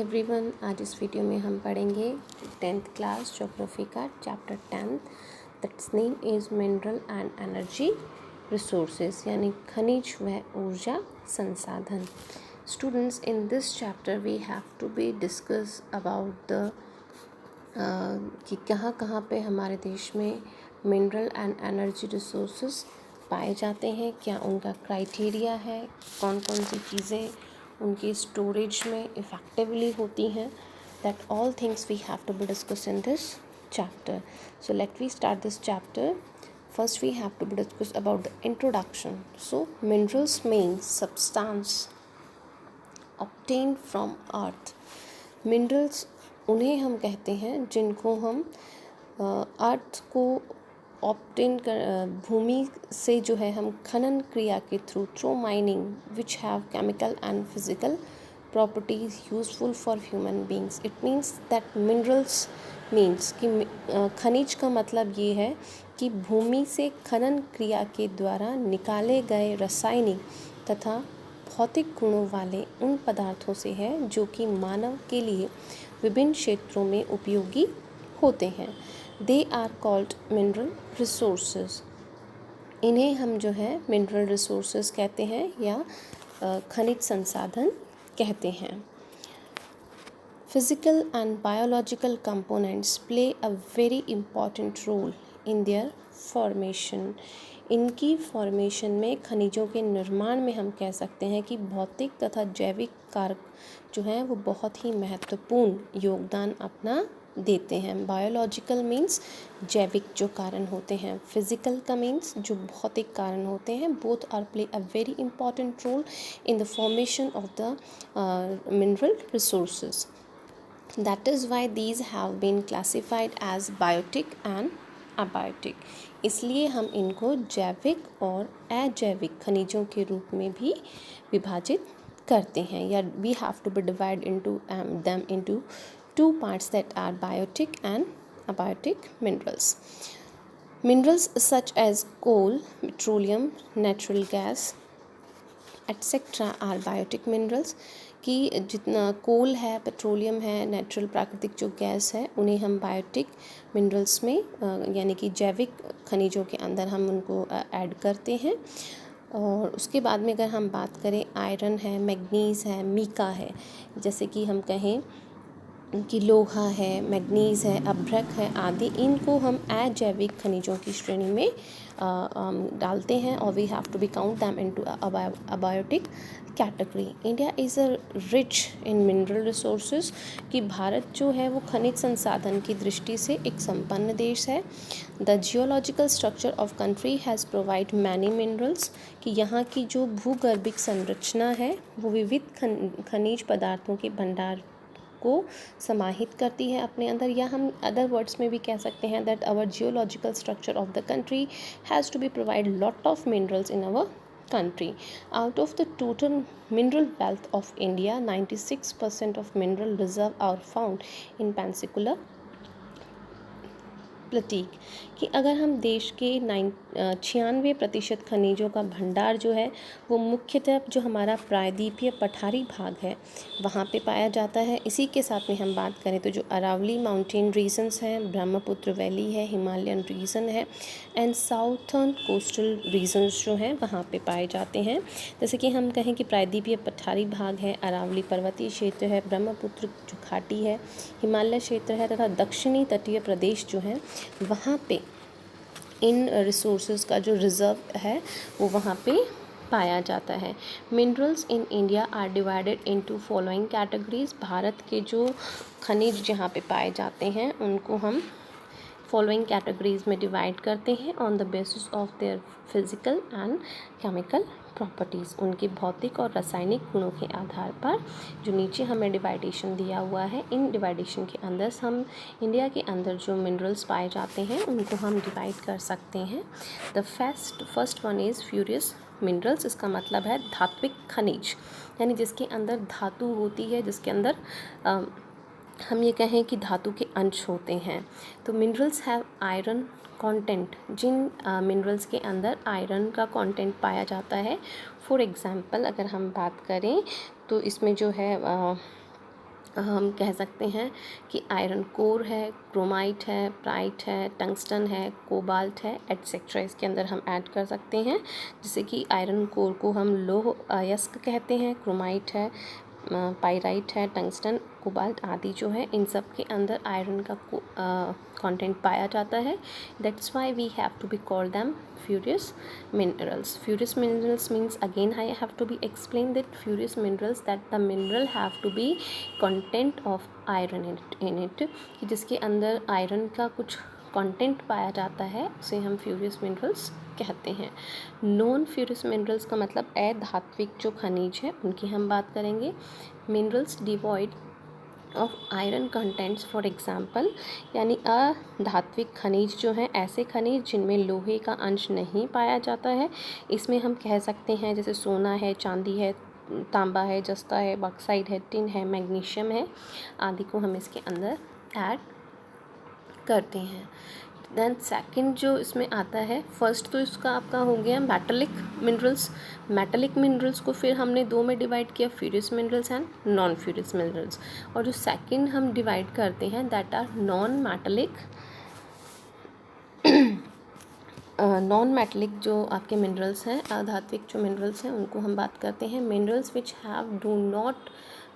Everyone, आज इस video में हम पढ़ेंगे 10th क्लास ज्योग्राफी का chapter 10 that's name is mineral and energy resources यानी खनिज व ऊर्जा संसाधन। Students, in this chapter we have to be discuss about the कि कहाँ कहाँ पे हमारे देश में मिनरल एंड एनर्जी रिसोर्सेज पाए जाते हैं, क्या उनका क्राइटेरिया है, कौन कौन सी चीज़ें उनकी स्टोरेज में इफ़ेक्टिवली होती हैं। That all things we have to be discuss in this chapter. So let we start this chapter. First we have to discuss about the introduction. So minerals means substance obtained from earth. Minerals उन्हें हम कहते हैं जिनको हम अर्थ को obtain कर भूमि से जो है हम खनन क्रिया के through mining which have chemical and physical properties useful for human beings. It means that minerals means कि खनिज का मतलब ये है कि भूमि से खनन क्रिया के द्वारा निकाले गए रासायनिक तथा भौतिक गुणों वाले उन पदार्थों से है जो कि मानव के लिए विभिन्न क्षेत्रों में उपयोगी होते हैं. They are called mineral resources. इन्हें हम जो है मिनरल रिसोर्सेज कहते हैं या खनिज संसाधन कहते हैं. Physical and biological components play a very important role in their formation. इनकी फॉर्मेशन में खनिजों के निर्माण में हम कह सकते हैं कि भौतिक तथा जैविक कारक जो हैं वो बहुत ही महत्वपूर्ण योगदान अपना देते हैं. बायोलॉजिकल मीन्स जैविक जो कारण होते हैं, फिजिकल का मीन्स जो भौतिक कारण होते हैं. Both are play a very important role in the formation of the mineral resources. That is why these have been classified as biotic and abiotic. इसलिए हम इनको जैविक और अजैविक खनिजों के रूप में भी विभाजित करते हैं या we have to be divide into them into two parts that are biotic and abiotic minerals. Minerals such as coal, petroleum, natural gas, etc. are biotic minerals. कि जितना कोल है, पेट्रोलियम है, नेचुरल प्राकृतिक जो गैस है, उन्हें हम बायोटिक मिनरल्स में यानी कि जैविक खनिजों के अंदर हम उनको ऐड करते हैं. और उसके बाद में अगर हम बात करें, आयरन है, मैग्नीज़ है, मीका है, जैसे कि हम कहें कि लोहा है, मैग्नीज़ है, अभ्रक है आदि, इनको हम अजैविक खनिजों की श्रेणी में डालते हैं और we have to be count them into abiotic category. India is a rich in mineral resources. कि भारत जो है वो खनिज संसाधन की दृष्टि से एक संपन्न देश है. The geological structure of country has provide many minerals. कि यहाँ की जो भूगर्भिक संरचना है वो विविध खनिज पदार्थों के भंडार को समाहित करती है अपने अंदर. या हम अदर वर्ड्स में भी कह सकते हैं that our geological structure of the country has to be provide lot of minerals in our country. Out of the total mineral wealth of India, 96% of mineral reserve are found in Peninsular प्लाटीक. कि अगर हम देश के 96% खनिजों का भंडार जो है वो मुख्यतः जो हमारा प्रायद्वीपीय पठारी भाग है वहाँ पे पाया जाता है. इसी के साथ में हम बात करें तो जो अरावली माउंटेन रीजन्स हैं, ब्रह्मपुत्र वैली है, हिमालयन रीजन है एंड साउथर्न कोस्टल रीजन्स जो हैं वहाँ पे पाए जाते हैं. जैसे कि हम कहें कि प्रायद्वीपीय पठारी भाग है, अरावली पर्वतीय क्षेत्र है, ब्रह्मपुत्र जो घाटी है, हिमालय क्षेत्र है तथा दक्षिणी तटीय प्रदेश जो हैं वहाँ पे इन रिसोर्सेज का जो रिज़र्व है वो वहाँ पे पाया जाता है. Minerals in India are divided into following categories. भारत के जो खनिज जहाँ पे पाए जाते हैं उनको हम फॉलोइंग कैटेगरीज में डिवाइड करते हैं on the basis of their physical and chemical properties. उनके भौतिक और रासायनिक गुणों के आधार पर जो नीचे हमें डिवाइडेशन दिया हुआ है, इन डिवाइडेशन के अंदर हम इंडिया के अंदर जो मिनरल्स पाए जाते हैं उनको हम डिवाइड कर सकते हैं. The first one is furious minerals. इसका मतलब है धात्विक खनिज, यानी जिसके अंदर धातु होती है, जिसके अंदर हम ये कहें कि धातु के अंश होते हैं. तो मिनरल्स हैव आयरन कंटेंट. जिन मिनरल्स के अंदर आयरन का कंटेंट पाया जाता है, फॉर एग्जांपल अगर हम बात करें तो इसमें जो है हम कह सकते हैं कि आयरन कोर है, क्रोमाइट है, ब्राइट है, टंगस्टन है, कोबाल्ट है, एटसेट्रा इसके अंदर हम ऐड कर सकते हैं। जैसे कि आयरन कोर को हम लौह अयस्क कहते हैं, क्रोमाइट है, पाइराइट है, टंगस्टन, कोबाल्ट आदि जो है इन सब के अंदर आयरन का कंटेंट पाया जाता है। That's why we have to be call them furious minerals. Furious minerals means, again I have to be explain that furious minerals, that the mineral have to be content of iron in it, कि जिसके अंदर iron का कुछ content पाया जाता है उसे हम फ्यूरियस मिनरल्स कहते हैं। नॉन फ्यूरियस मिनरल्स का मतलब अधात्विक जो खनिज है उनकी हम बात करेंगे। Minerals devoid of iron contents, for example, यानी अधात्विक खनिज जो हैं ऐसे खनिज जिनमें लोहे का अंश नहीं पाया जाता है। इसमें हम कह सकते हैं जैसे सोना है, चांदी है, तांबा है, जस्ता है, बॉक्साइट है, टिन है, मैग्नीशियम है आदि को हम इसके अंदर ऐड करते हैं। देन सेकंड जो इसमें आता है, फर्स्ट तो इसका आपका हो गया मेटालिक मिनरल्स। मेटालिक मिनरल्स को फिर हमने दो में डिवाइड किया, furious minerals and non furious minerals. और जो सेकंड हम डिवाइड करते हैं that are non metallic. Non metallic जो आपके मिनरल्स हैं, अधात्विक जो मिनरल्स हैं उनको हम बात करते हैं। Minerals which have do not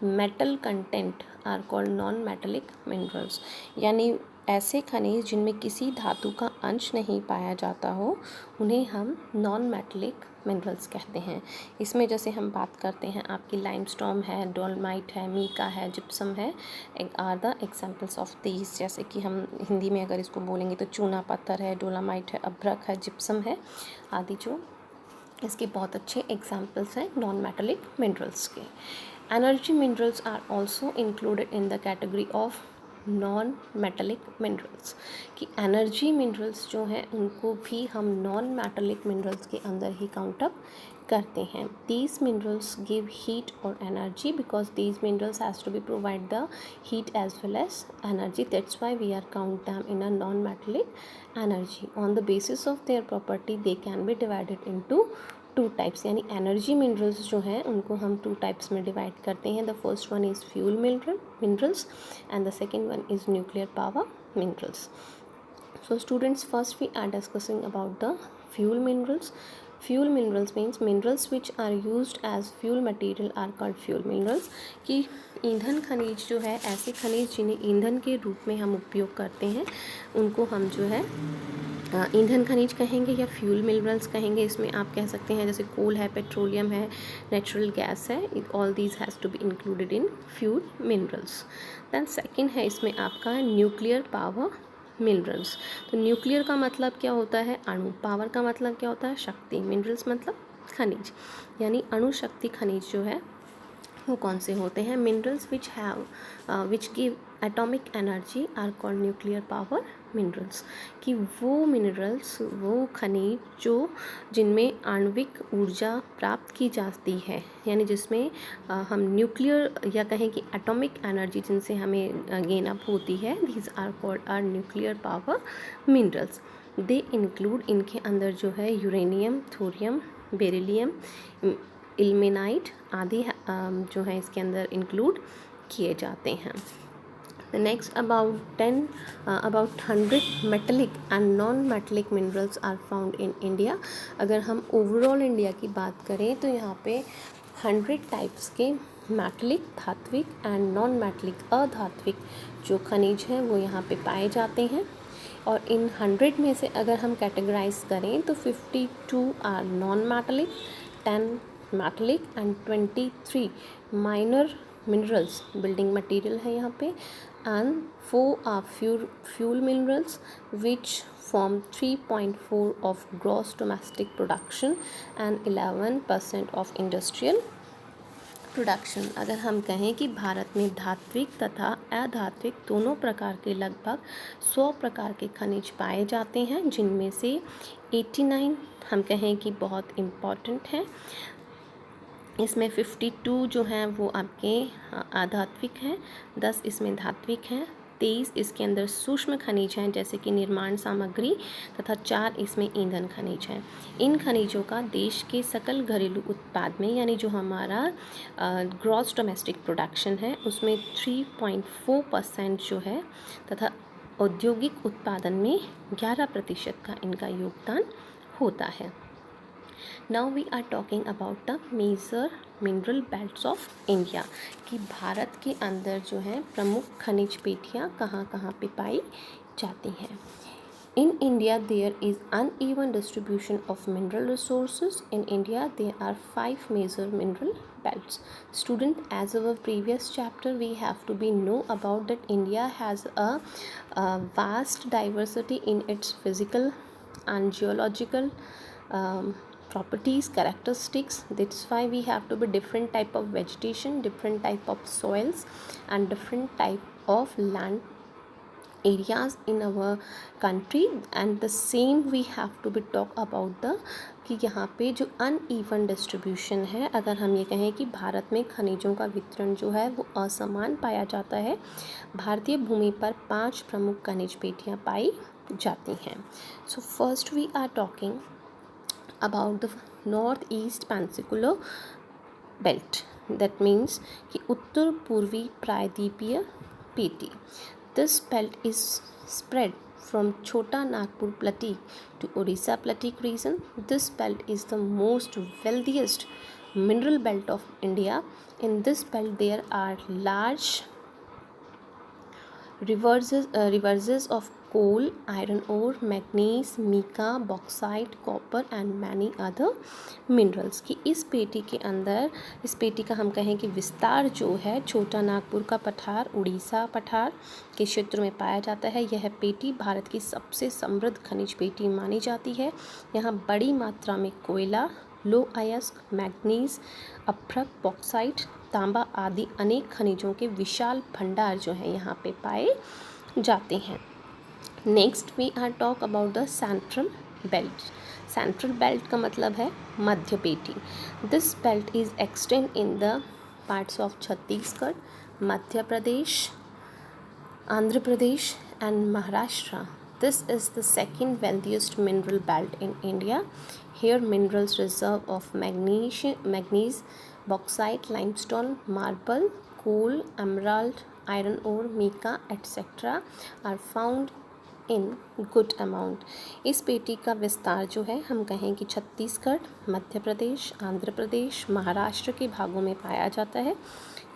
metal content are called non metallic minerals, यानी ऐसे खनिज जिनमें किसी धातु का अंश नहीं पाया जाता हो उन्हें हम नॉन मेटलिक मिनरल्स कहते हैं। इसमें जैसे हम बात करते हैं आपकी लाइमस्टोन है, डोलमाइट है, मीका है, जिप्सम है, are the examples of these. जैसे कि हम हिंदी में अगर इसको बोलेंगे तो चूना पत्थर है, डोलामाइट है, अभ्रक है, जिप्सम है आदि जो इसके बहुत अच्छे एग्जाम्पल्स हैं नॉन मेटलिक मिनरल्स के। Energy minerals are also included in the category of non metallic minerals, कि एनर्जी मिनरल्स जो हैं उनको भी हम नॉन मेटलिक मिनरल्स के अंदर ही काउंट अप करते हैं। दीज मिनरल्स गिव हीट और energy because these minerals has to be provide the heat as well as energy, that's why we are count them in a non metallic energy. On the basis of their property they can be divided into two types, यानी energy minerals जो हैं उनको हम two types में divide करते हैं। The first one is fuel minerals and the second one is nuclear power minerals. So students, first we are discussing about the fuel minerals. Fuel minerals means minerals which are used as fuel material are called fuel minerals, कि ईंधन खनिज जो है ऐसे खनिज जिन्हें ईंधन के रूप में हम उपयोग करते हैं उनको हम जो है ईंधन खनिज कहेंगे या फ्यूल मिनरल्स कहेंगे। इसमें आप कह सकते हैं जैसे कोल है, पेट्रोलियम है, नेचुरल गैस है, all these has to be included in fuel minerals. Then second है इसमें आपका न्यूक्लियर पावर मिनरल्स। तो न्यूक्लियर का मतलब क्या होता है? अणु। पावर का मतलब क्या होता है? शक्ति। मिनरल्स मतलब खनिज, यानी अणु शक्ति खनिज जो है वो कौन से होते हैं? Minerals which give atomic energy are called nuclear power minerals, कि वो मिनरल्स, वो खनिज जो जिनमें आणविक ऊर्जा प्राप्त की जाती है, यानी जिसमें हम न्यूक्लियर या कहें कि एटॉमिक एनर्जी जिनसे हमें गेन अप होती है, these are called are nuclear power minerals. They include, इनके अंदर जो है यूरेनियम, थोरियम, बेरिलियम, इल्मेनाइट आदि जो है इसके अंदर इंक्लूड किए जाते हैं। Next about 100 metallic and non metallic minerals are found in India. अगर हम ओवरऑल इंडिया की बात करें तो यहाँ पे 100 टाइप्स के मेटलिक, धात्विक एंड नॉन मेटलिक अधात्विक जो खनिज हैं वो यहाँ पे पाए जाते हैं। और इन 100 में से अगर हम कैटेगराइज करें तो 52 are non metallic, 10 metallic and 23 minor minerals, building material है यहाँ पे, and 4 are fuel minerals which form 3.4 of gross domestic production and 11% of industrial production. अगर हम कहें कि भारत में धात्विक तथा अधात्विक दोनों प्रकार के लगभग 100 प्रकार के खनिज पाए जाते हैं, जिनमें से 89 हम कहें कि बहुत इम्पॉर्टेंट हैं। इसमें 52 जो हैं वो आपके आधात्विक हैं, 10 इसमें धात्विक हैं, 23 इसके अंदर सूक्ष्म खनिज हैं जैसे कि निर्माण सामग्री तथा 4 इसमें ईंधन खनिज हैं। इन खनिजों का देश के सकल घरेलू उत्पाद में यानी जो हमारा ग्रॉस डोमेस्टिक प्रोडक्शन है उसमें 3.4% जो है तथा औद्योगिक उत्पादन में 11% का इनका योगदान होता है। Now we are talking about the major mineral belts of India कि भारत के अंदर जो है प्रमुख खनिज पेटियाँ कहाँ कहाँ पे पाई जाती हैं। In India, there is uneven distribution of mineral resources. In India, there are 5 major mineral belts. Student, as our previous chapter, we have to be know about that India has a vast diversity in its physical and geological properties, characteristics. That's why we have to be different type of vegetation, different type of soils, and different type of land areas in our country and the same we have to be talk about the कि यहाँ पे जो uneven distribution है, अगर हम ये कहें कि भारत में खनिजों का वितरण जो है वो असमान पाया जाता है। भारतीय भूमि पर 5 प्रमुख खनिज पेटियाँ पाई जाती हैं। So first we are talking about the north east peninsular belt, that means कि उत्तर पूर्वी प्रायद्वीपीय पेटी। This belt is spread from Chota Nagpur Plateau to Odisha Plateau region. This belt is the most wealthiest mineral belt of India. In this belt there are large reservoirs of coal, iron ore, manganese, mica, bauxite, copper and many other minerals। कि इस पेटी के अंदर, इस पेटी का हम कहें कि विस्तार जो है छोटा नागपुर का पठार, उड़ीसा पठार के क्षेत्र में पाया जाता है। यह पेटी भारत की सबसे समृद्ध खनिज पेटी मानी जाती है। यहाँ बड़ी मात्रा में कोयला, लो अयस्क, मैग्नीज, अभ्रक, बॉक्साइट, तांबा आदि अनेक खनिजों के विशाल भंडार जो हैं यहाँ पे पाए जाते हैं। Next we are talk about the central belt. Central belt का मतलब है मध्य पेटी। This belt is extend in the parts of Chhattisgarh, Madhya Pradesh, Andhra Pradesh and Maharashtra. This is the second wealthiest mineral belt in India. Here minerals reserve of manganese, bauxite, limestone, marble, coal, emerald, iron ore, mica, etc. are found in good amount. इस पेटी का विस्तार जो है हम कहें कि छत्तीसगढ़, मध्य प्रदेश, आंध्र प्रदेश, महाराष्ट्र के भागों में पाया जाता है।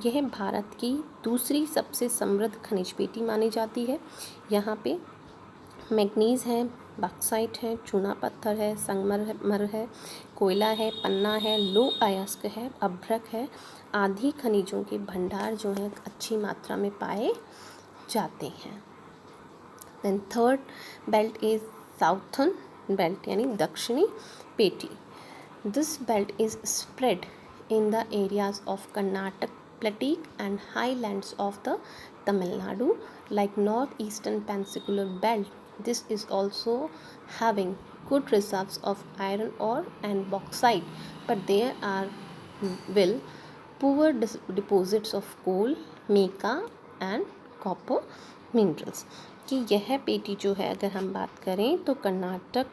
यह भारत की दूसरी सबसे समृद्ध खनिज पेटी मानी जाती है। यहाँ पे मैग्नीज है, बॉक्साइट है, चूना पत्थर है, संगमरमर है, कोयला है, पन्ना है, लो अयस्क है, अभ्रक है आदि खनिजों के भंडार जो हैं अच्छी मात्रा में पाए जाते हैं। Then third belt is southern belt यानी दक्षिणी पेटी। This belt is spread in the areas of Karnataka Plateau and highlands of the Tamil Nadu like northeastern peninsular belt. This is also having good reserves of iron ore and bauxite, but there are poor deposits of coal, mica and copper minerals। कि यह पेटी जो है अगर हम बात करें तो कर्नाटक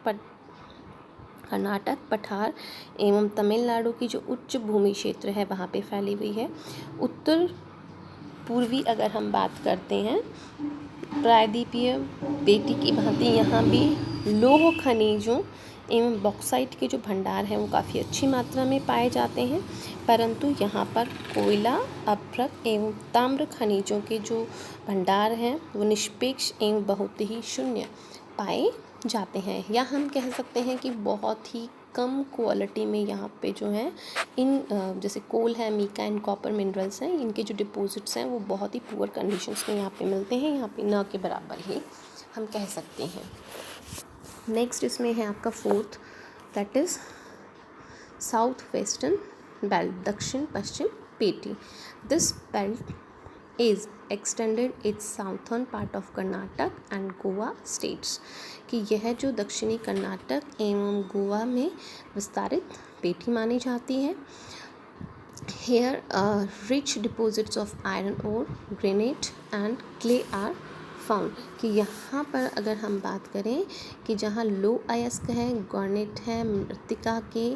पठार एवं तमिलनाडु की जो उच्च भूमि क्षेत्र है वहाँ पे फैली हुई है। उत्तर पूर्वी अगर हम बात करते हैं प्रायद्वीपीय पेटी की भांति यहाँ भी लौह खनिजों एवं बॉक्साइट के जो भंडार हैं वो काफ़ी अच्छी मात्रा में पाए जाते हैं, परंतु यहाँ पर कोयला, अभ्रक एवं ताम्र खनिजों के जो भंडार हैं वो निष्पेक्ष एवं बहुत ही शून्य पाए जाते हैं, या हम कह सकते हैं कि बहुत ही कम क्वालिटी में यहाँ पे जो है इन जैसे कोल है, मिका एंड कॉपर मिनरल्स हैं, इनके जो डिपॉजिट्स हैं वो बहुत ही पुअर कंडीशंस में यहाँ पे मिलते हैं, यहाँ पे न के बराबर ही हम कह सकते हैं। नेक्स्ट इसमें है आपका fourth, that is south western belt, दक्षिण पश्चिम पेटी। This belt is extended its southern part of Karnataka and Goa states। कि यह जो दक्षिणी कर्नाटक एवं गोवा में विस्तारित पेटी मानी जाती है। Here rich deposits of iron ore, granite and clay are found, कि यहाँ पर अगर हम बात करें कि जहाँ लो अयस्क है, गॉर्नेट है, मृत्तिका के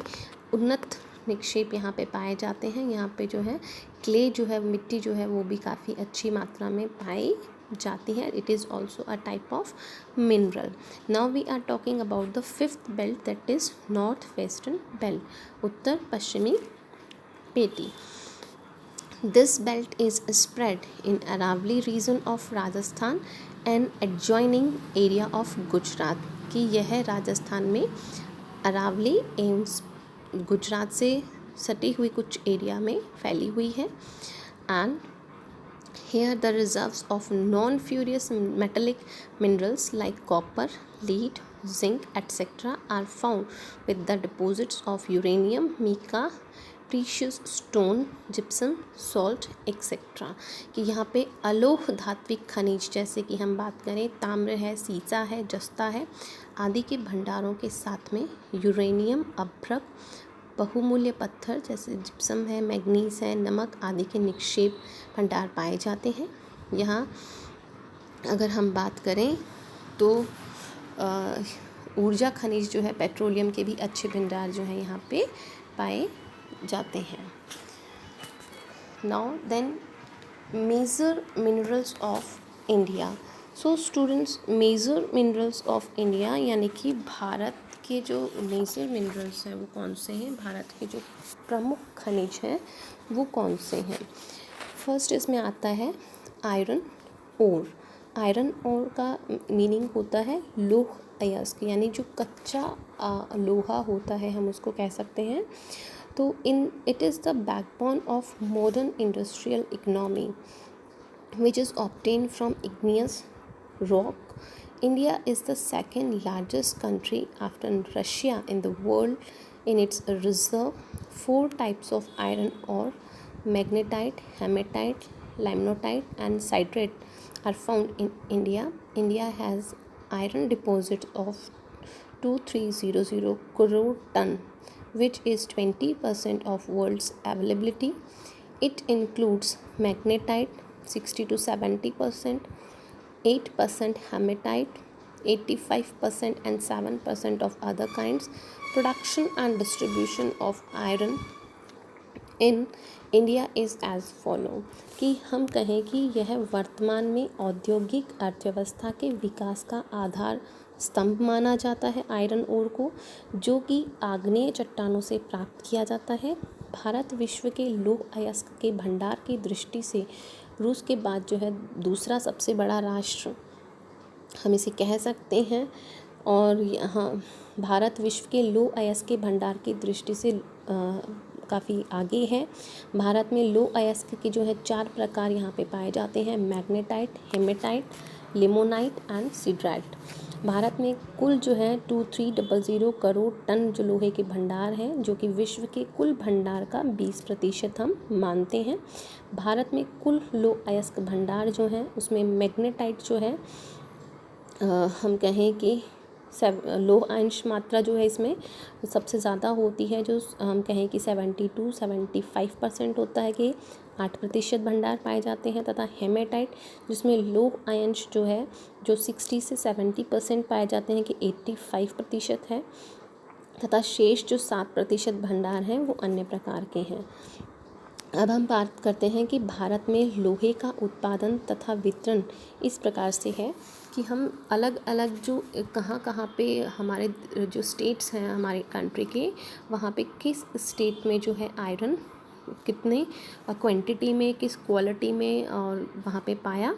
उन्नत निक्षेप यहाँ पे पाए जाते हैं। यहाँ पे जो है क्ले जो है, मिट्टी जो है वो भी काफ़ी अच्छी मात्रा में पाई जाती है। It is also a type of mineral. Now we are talking about the fifth belt, that is north western belt, उत्तर पश्चिमी पेटी। This belt is spread in Aravalli region of Rajasthan and adjoining area of Gujarat, कि यह राजस्थान में अरावली एवं गुजरात से सटी हुई कुछ एरिया में फैली हुई है। And here the reserves of non-ferrous metallic minerals like copper, lead, zinc, etc. are found with the deposits of uranium, mica, precious stone, gypsum, salt etcetera, कि यहाँ पे अलोह धात्विक खनिज जैसे कि हम बात करें ताम्र है, सीसा है, जस्ता है आदि के भंडारों के साथ में यूरेनियम, अभ्रक, बहुमूल्य पत्थर जैसे जिप्सम है, मैग्नीज है, नमक आदि के निक्षेप भंडार पाए जाते हैं। यहाँ अगर हम बात करें तो ऊर्जा खनिज जो है, पेट्रोलियम के भी अच्छे भंडार जो हैं यहाँ पे पाए जाते हैं। Now then major minerals of India. So students, major minerals of India यानी कि भारत के जो मेजर मिनरल्स हैं वो कौन से हैं, भारत के जो प्रमुख खनिज हैं वो कौन से हैं। फर्स्ट इसमें आता है आयरन ओर। आयरन ओर का मीनिंग होता है लोह अयस्क, यानी जो कच्चा लोहा होता है हम उसको कह सकते हैं। तो it is the backbone of modern industrial economy which is obtained from igneous rock. India is the second largest country after Russia in the world in its reserve. 4 types of iron ore, magnetite, hematite, limonite and citrate are found in India. India has iron deposits of 2300 crore ton, which is 20% of world's availability. It includes magnetite 60 to 70%, 8% hematite, 85% and 7% of other kinds. Production and distribution of iron in India is as follow, कि हम कहें कि यह वर्तमान में औद्योगिक अर्थव्यवस्था के विकास का आधार स्तंभ माना जाता है आयरन ओर को, जो कि आग्नेय चट्टानों से प्राप्त किया जाता है। भारत विश्व के लोह अयस्क के भंडार की दृष्टि से रूस के बाद जो है दूसरा सबसे बड़ा राष्ट्र हम इसे कह सकते हैं। और यहाँ भारत विश्व के लोह अयस्क के भंडार की दृष्टि से काफ़ी आगे है। भारत में लोह अयस्क के जो है 4 प्रकार यहाँ पे पाए जाते हैं, magnetite, hematite, limonite and siderite. भारत में कुल जो है 2300 करोड़ टन जो लोहे के भंडार हैं, जो कि विश्व के कुल भंडार का 20% हम मानते हैं। भारत में कुल लोह अयस्क भंडार जो हैं उसमें मैग्नेटाइट जो है हम कहें कि लोह अंश मात्रा जो है इसमें सबसे ज़्यादा होती है, जो हम कहें कि 72-75% होता है कि 8% भंडार पाए जाते हैं। तथा हेमेटाइट जिसमें लोह अंश जो है जो 60 से 70% पाए जाते हैं कि 85% है। तथा शेष जो 7% भंडार हैं वो अन्य प्रकार के हैं। अब हम बात करते हैं कि भारत में लोहे का उत्पादन तथा वितरण इस प्रकार से है कि हम अलग अलग जो कहाँ पे हमारे जो स्टेट्स हैं हमारे कंट्री के, वहाँ पे किस स्टेट में जो है आयरन कितने क्वांटिटी में, किस क्वालिटी में और वहाँ पे पाया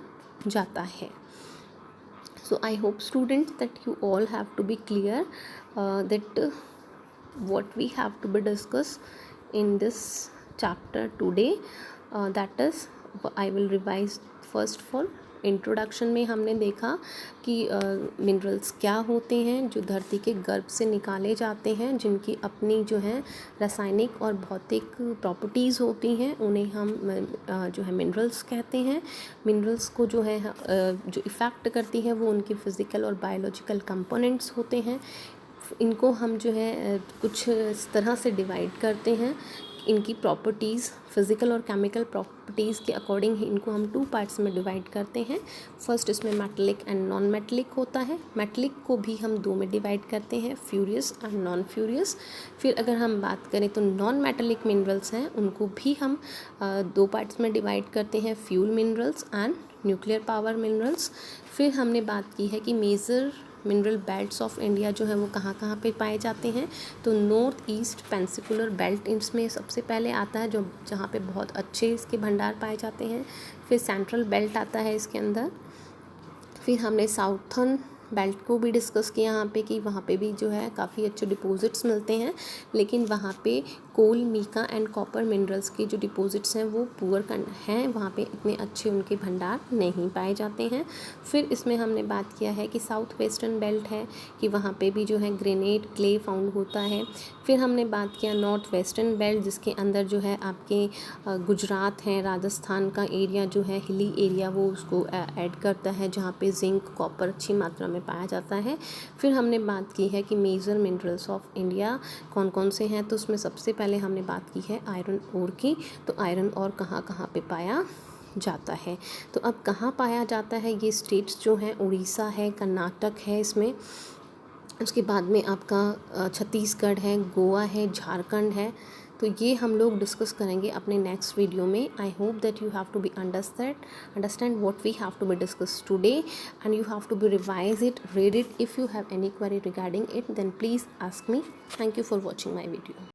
जाता है। So I hope students that you all have to be clear that what we have to be discussed in this chapter today, that is I will revise first of all introduction में हमने देखा कि minerals क्या होते हैं जो धरती के गर्भ से निकाले जाते हैं, जिनकी अपनी जो है रासायनिक और भौतिक प्रॉपर्टीज़ होती हैं, उन्हें हम जो है मिनरल्स कहते हैं। मिनरल्स को जो है जो इफ़ेक्ट करती है वो उनके फिज़िकल और बायोलॉजिकल कंपोनेंट्स होते हैं। इनको हम जो है कुछ इस तरह से डिवाइड करते हैं इनकी प्रॉपर्टीज़, फिज़िकल और केमिकल प्रॉपर्टीज़ के अकॉर्डिंग ही इनको हम 2 पार्ट्स में डिवाइड करते हैं। फर्स्ट इसमें मेटलिक एंड नॉन मेटलिक होता है। मेटलिक को भी हम 2 में डिवाइड करते हैं, फ्यूरियस एंड नॉन फ्यूरियस। फिर अगर हम बात करें तो नॉन मेटलिक मिनरल्स हैं, उनको भी हम 2 पार्ट्स में डिवाइड करते हैं, fuel minerals and nuclear power minerals. फिर हमने बात की है कि major mineral belts of India जो है वो कहाँ कहाँ पे पाए जाते हैं, तो नॉर्थ ईस्ट पेनिनसुलर बेल्ट इसमें सबसे पहले आता है, जो जहाँ पे बहुत अच्छे इसके भंडार पाए जाते हैं। फिर सेंट्रल बेल्ट आता है इसके अंदर। फिर हमने साउथर्न बेल्ट को भी डिस्कस किया यहाँ पे कि वहाँ पे भी जो है काफ़ी अच्छे डिपॉजिट्स मिलते हैं, लेकिन वहाँ पे कोल, मीका एंड कॉपर मिनरल्स के जो डिपॉजिट्स हैं वो पुअर हैं, वहाँ पे इतने अच्छे उनके भंडार नहीं पाए जाते हैं। फिर इसमें हमने बात किया है कि साउथ वेस्टर्न बेल्ट है कि वहाँ पे भी जो है ग्रेनाइट, क्ले फाउंड होता है। फिर हमने बात किया नॉर्थ वेस्टर्न बेल्ट, जिसके अंदर जो है आपके गुजरात है, राजस्थान का एरिया जो है हिली एरिया, वो उसको ऐड करता है, जहाँ पे जिंक, कॉपर अच्छी मात्रा में पाया जाता है। फिर हमने बात की है कि मेजर मिनरल्स ऑफ इंडिया कौन कौन से हैं, तो उसमें सबसे पहले हमने बात की है आयरन ओर की। तो आयरन ओर कहाँ कहाँ पे पाया जाता है, तो अब कहाँ पाया जाता है, ये स्टेट्स जो हैं उड़ीसा है, कर्नाटक है इसमें, उसके बाद में आपका छत्तीसगढ़ है, गोवा है, झारखंड है। तो ये हम लोग डिस्कस करेंगे अपने नेक्स्ट वीडियो में। I hope that you have to be understand what we have to be discuss today, and you have to be revise it, read it. If you have any query regarding it, then please ask me. Thank you for watching my video.